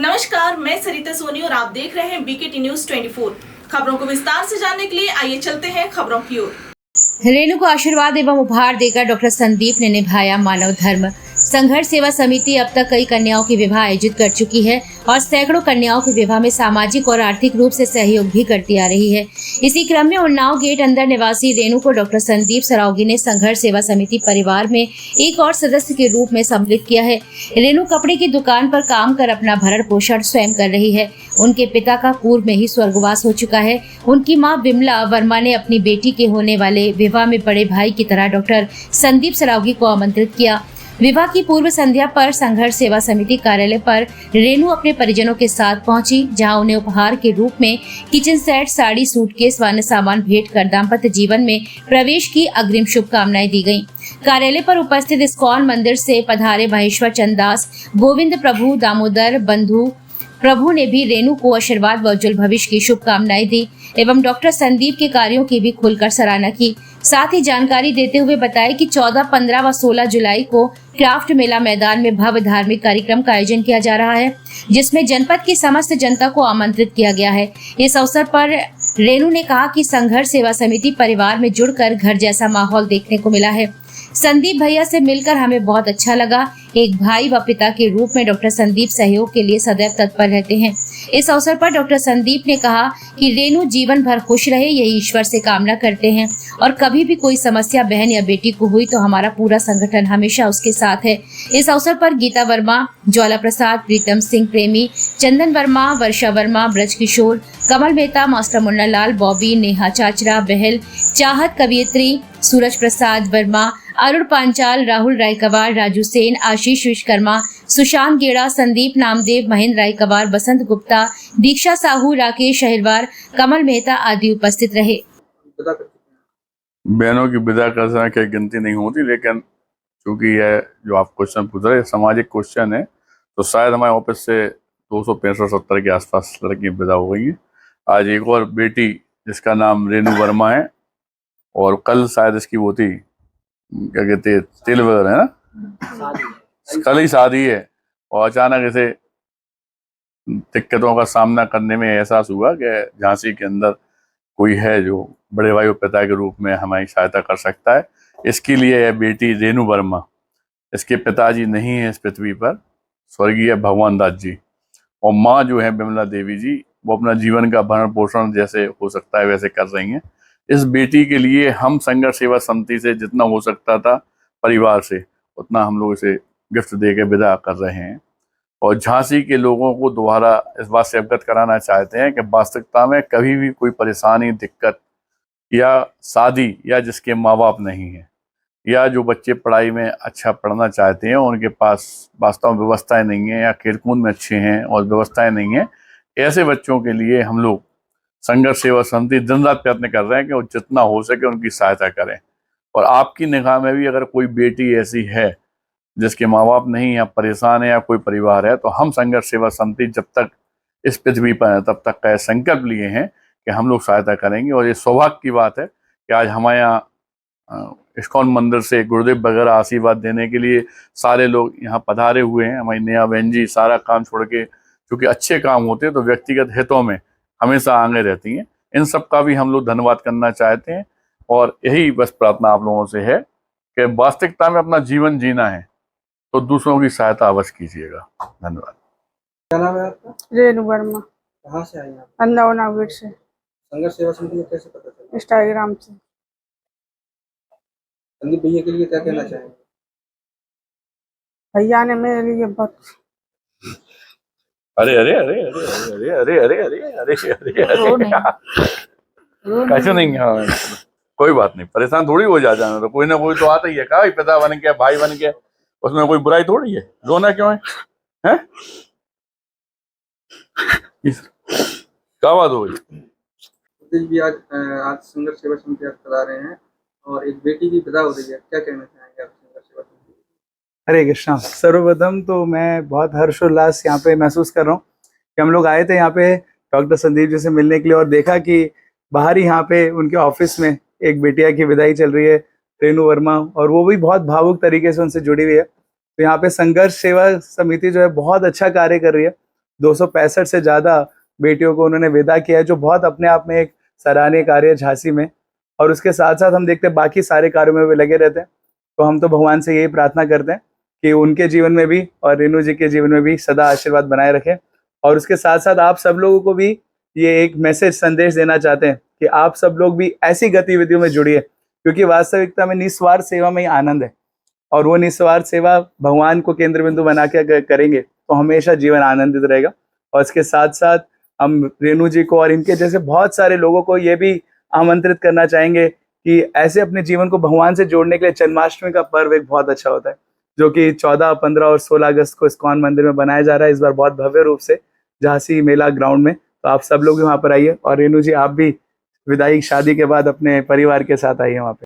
नमस्कार, मैं सरिता सोनी और आप देख रहे हैं बीकेटी न्यूज 24। खबरों को विस्तार से जानने के लिए आइए चलते हैं खबरों की ओर। रेणु को आशीर्वाद एवं उपहार देकर डॉक्टर संदीप ने निभाया मानव धर्म। संघर्ष सेवा समिति अब तक कई कन्याओं के विवाह आयोजित कर चुकी है और सैकड़ों कन्याओं के विवाह में सामाजिक और आर्थिक रूप से सहयोग भी करती आ रही है। इसी क्रम में उन्नाव गेट अंदर निवासी रेणु को डॉक्टर संदीप सरावगी ने संघर्ष सेवा समिति परिवार में एक और सदस्य के रूप में सम्मिलित किया है। रेणु कपड़े की दुकान पर काम कर अपना भरण पोषण स्वयं कर रही है। उनके पिता का पूर्व में ही स्वर्गवास हो चुका है। उनकी मां विमला वर्मा ने अपनी बेटी के होने वाले विवाह में बड़े भाई की तरह डॉक्टर संदीप सरावगी को आमंत्रित किया। विवाह की पूर्व संध्या पर संघर्ष सेवा समिति कार्यालय पर रेणु अपने परिजनों के साथ पहुंची, जहां उन्हें उपहार के रूप में किचन सेट, साड़ी, सूटकेस व अन्य सामान भेंट कर दाम्पत्य जीवन में प्रवेश की अग्रिम शुभकामनाएं दी गयी। कार्यालय पर उपस्थित इस्कॉन मंदिर से पधारे महेश्वर चंदास, गोविंद प्रभु, दामोदर बंधु प्रभु ने भी रेणु को आशीर्वाद व उज्जवल भविष्य की शुभकामनाएं दी एवं डॉक्टर संदीप के कार्यों की भी खुलकर सराहना की। साथ ही जानकारी देते हुए बताया कि 14, 15 व 16 जुलाई को क्राफ्ट मेला मैदान में भव्य धार्मिक कार्यक्रम का आयोजन किया जा रहा है, जिसमें जनपद की समस्त जनता को आमंत्रित किया गया है। इस अवसर पर रेणु ने कहा कि संघर्ष सेवा समिति परिवार में जुड़कर घर जैसा माहौल देखने को मिला है। संदीप भैया से मिलकर हमें बहुत अच्छा लगा। एक भाई व पिता के रूप में डॉक्टर संदीप सहयोग के लिए सदैव तत्पर रहते हैं। इस अवसर पर डॉक्टर संदीप ने कहा कि रेणु जीवन भर खुश रहे, यही ईश्वर से कामना करते हैं और कभी भी कोई समस्या बहन या बेटी को हुई तो हमारा पूरा संगठन हमेशा उसके साथ है। इस अवसर पर गीता वर्मा, ज्वाला प्रसाद, प्रीतम सिंह प्रेमी, चंदन वर्मा, वर्षा वर्मा, ब्रज किशोर, कमल मेहता, मास्टर मुन्ना लाल, बॉबी, नेहा चाचरा, बहल, चाहत कवियत्री, सूरज प्रसाद वर्मा, अरुण पांचाल, राहुल रायकवार, राजू सेन, आशीष विश्वकर्मा, सुशांत गेड़ा, संदीप नामदेव, महेंद्र रायकवार, बसंत गुप्ता, दीक्षा साहू, राकेश अहिरवार, कमल मेहता आदि उपस्थित रहे। बहनों की विदा करना की गिनती नहीं होती, लेकिन क्योंकि यह जो आप क्वेश्चन पूछ रहे हैं सामाजिक क्वेश्चन है, तो शायद हमारे ऑफिस से 265-70 के आसपास लड़की विदा हो गई है। आज एक और बेटी जिसका नाम रेणु वर्मा है और कल शायद इसकी वो थी, क्या कहते हैं, तिल वगैरह है ना, कल ही शादी है। और अचानक इसे दिक्कतों का सामना करने में एहसास हुआ कि झांसी के अंदर कोई है जो बड़े भाई और पिता के रूप में हमारी सहायता कर सकता है। इसके लिए यह बेटी रेणु वर्मा, इसके पिताजी नहीं है इस पृथ्वी पर, स्वर्गीय भगवान दास जी, और माँ जो है विमला देवी जी, वो अपना जीवन का भरण पोषण जैसे हो सकता है वैसे कर रही हैं। इस बेटी के लिए हम संघर्ष सेवा समिति से जितना हो सकता था परिवार से, उतना हम लोग इसे गिफ्ट दे के विदा कर रहे हैं। और झांसी के लोगों को दोबारा इस बात से अवगत कराना चाहते हैं कि वास्तविकता में कभी भी कोई परेशानी, दिक्कत या शादी या जिसके माँ बाप नहीं है या जो बच्चे पढ़ाई में अच्छा पढ़ना चाहते हैं उनके पास वास्तव में व्यवस्थाएं नहीं है या खेलकूद में अच्छे हैं और व्यवस्थाएं नहीं है, ऐसे बच्चों के लिए हम लोग संघर्ष सेवा समिति दिन रात प्रयत्न कर रहे हैं कि वो जितना हो सके उनकी सहायता करें। और आपकी निगाह में भी अगर कोई बेटी ऐसी है जिसके माँ बाप नहीं या परेशान है या कोई परिवार है, तो हम संघर्ष सेवा समिति जब तक इस पृथ्वी पर है तब तक का संकल्प लिए हैं कि हम लोग सहायता करेंगे। और ये सौभाग्य की बात है कि आज हमारे यहाँ इस्कॉन मंदिर से गुरुदेव वगैरह आशीर्वाद देने के लिए सारे लोग यहाँ पधारे हुए हैं। हमारी नेहा बहन जी सारा काम छोड़ के, क्योंकि अच्छे काम होते हैं तो व्यक्तिगत हितों में हमेशा आगे रहती हैं, इन सब का भी हम लोग धन्यवाद करना चाहते हैं। और यही बस प्रार्थना आप लोगों से है कि वास्तविकता में अपना जीवन जीना है तो दूसरों की सहायता अवश्य कीजिएगा। धन्यवाद। क्या नाम है आपका? रेणु वर्मा। कहाँ से आई आप? अंदौना गेट से। संघर्ष सेवा समिति को कैसे पता चला? इंस्टाग्राम से। संदीप भैया के लिए क्या कहना चाहेंगे? भैया ने मेरे लिए बहुत अरे अरे अरे अरे अरे अरे अरे अरे अरे अरे अरे कैसे नहीं, हाँ कोई बात नहीं, परेशान थोड़ी हो जा जाना, तो कोई ना कोई तो आता ही है। कहा पिता बन के, भाई बन के, उसमें कोई बुराई थोड़ी है। रोना क्यों है, हैं? क्या बात हो गई? भी आज संघर्ष सेवा समिति आप चला रहे हैं और एक बेटी की विदा हो रही है, क्या कहना चाहेंगे आप संघर्ष सेवा समिति? हरे कृष्णा। सर्वप्रथम तो मैं बहुत हर्षोल्लास यहाँ पे महसूस कर रहा हूँ कि हम लोग आए थे यहाँ पे डॉक्टर संदीप जी से मिलने के लिए और देखा कि बाहर ही यहाँ पे उनके ऑफिस में एक बेटिया की विदाई चल रही है, रेणु वर्मा, और वो भी बहुत भावुक तरीके से उनसे जुड़ी हुई है। तो यहाँ पे संघर्ष सेवा समिति जो है बहुत अच्छा कार्य कर रही है 265 से ज़्यादा बेटियों को उन्होंने विदा किया है, जो बहुत अपने आप में एक सराहनीय कार्य है झांसी में। और उसके साथ साथ हम देखते हैं बाकी सारे कार्यों में वे लगे रहते हैं। तो हम तो भगवान से यही प्रार्थना करते हैं कि उनके जीवन में भी और रेणु जी के जीवन में भी सदा आशीर्वाद बनाए रखें। और उसके साथ साथ आप सब लोगों को भी ये एक मैसेज संदेश देना चाहते हैं कि आप सब लोग भी ऐसी गतिविधियों में जुड़िए, क्योंकि वास्तविकता में निस्वार्थ सेवा में ही आनंद है। और वो निस्वार्थ सेवा भगवान को केंद्र बिंदु बना के करेंगे तो हमेशा जीवन आनंदित रहेगा। और इसके साथ साथ हम रेणु जी को और इनके जैसे बहुत सारे लोगों को ये भी आमंत्रित करना चाहेंगे कि ऐसे अपने जीवन को भगवान से जोड़ने के लिए जन्माष्टमी का पर्व एक बहुत अच्छा होता है, जो कि 14, 15 और 16 अगस्त को इस्कॉन मंदिर में बनाया जा रहा है, इस बार बहुत भव्य रूप से झांसी मेला ग्राउंड में। तो आप सब लोग भी वहाँ पर आइए और रेणु जी आप भी विदाई शादी के बाद अपने परिवार के साथ आइए वहाँ पे।